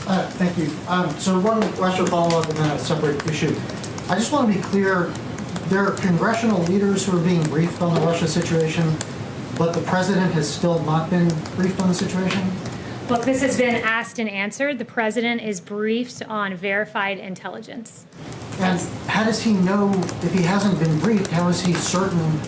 Thank you. So one Russia follow-up and then a separate issue. I just want to be clear, there are congressional leaders who are being briefed on the Russia situation, but the president has still not been briefed on the situation? Look, this has been asked and answered. The president is briefed on verified intelligence. And how does he know, if he hasn't been briefed, how is he certain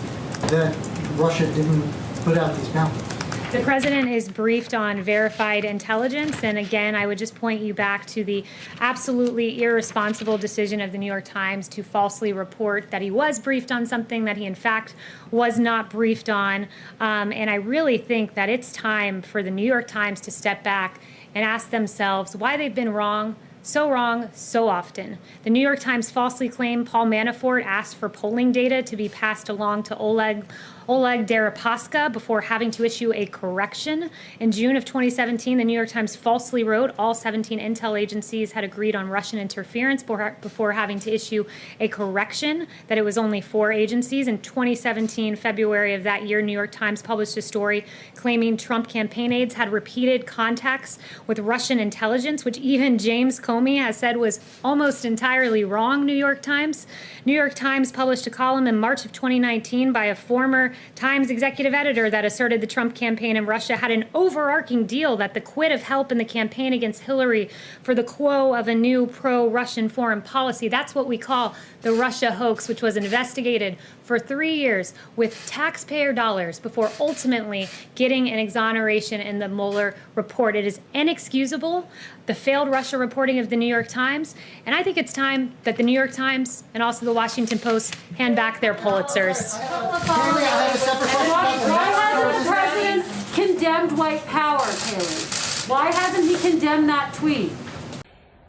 that Russia didn't put out these bounties? The president is briefed on verified intelligence, and again, I would just point you back to the absolutely irresponsible decision of the New York Times to falsely report that he was briefed on something that he in fact was not briefed on. And I really think that it's time for the New York Times to step back and ask themselves why they've been wrong so often. The New York Times falsely claimed Paul Manafort asked for polling data to be passed along to Oleg Deripaska before having to issue a correction. In June of 2017, the New York Times falsely wrote all 17 intel agencies had agreed on Russian interference before having to issue a correction that it was only 4 agencies. In 2017, February of that year, New York Times published a story claiming Trump campaign aides had repeated contacts with Russian intelligence, which even James Comey has said was almost entirely wrong, New York Times. New York Times published a column in March of 2019 by a former Times executive editor that asserted the Trump campaign in Russia had an overarching deal that the quid of help in the campaign against Hillary for the quo of a new pro-Russian foreign policy. That's what we call the Russia hoax, which was investigated for 3 years with taxpayer dollars before ultimately getting an exoneration in the Mueller report. It is inexcusable, the failed Russia reporting of the New York Times, and I think it's time that the New York Times and also the Washington Post hand back their Pulitzers. Why hasn't the president condemned white power, Kayleigh? Why hasn't he condemned that tweet?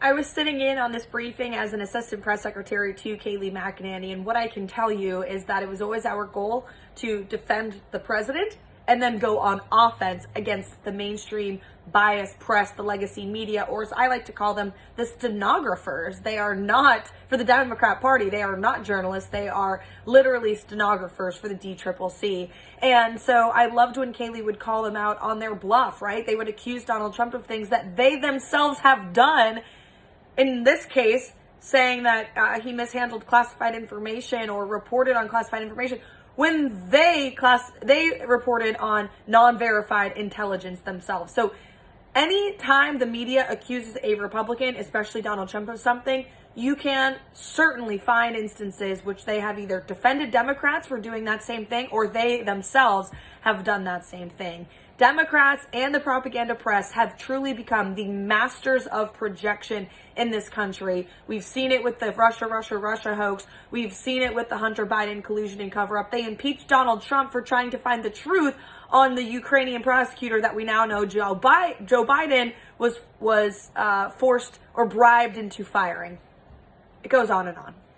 I was sitting in on this briefing as an assistant press secretary to Kayleigh McEnany, and what I can tell you is that it was always our goal to defend the president and then go on offense against the mainstream biased press, the legacy media, or as I like to call them, the stenographers. They are not, for the Democrat Party, they are not journalists. They are literally stenographers for the DCCC. And so I loved when Kayleigh would call them out on their bluff, right? They would accuse Donald Trump of things that they themselves have done. In this case, saying that he mishandled classified information or reported on classified information when they reported on non-verified intelligence themselves. So anytime the media accuses a Republican, especially Donald Trump, of something, you can certainly find instances which they have either defended Democrats for doing that same thing or they themselves have done that same thing. Democrats and the propaganda press have truly become the masters of projection in this country. We've seen it with the Russia hoax. We've seen it with the Hunter Biden collusion and cover-up. They impeached Donald Trump for trying to find the truth on the Ukrainian prosecutor that we now know Joe Biden was forced or bribed into firing. It goes on and on.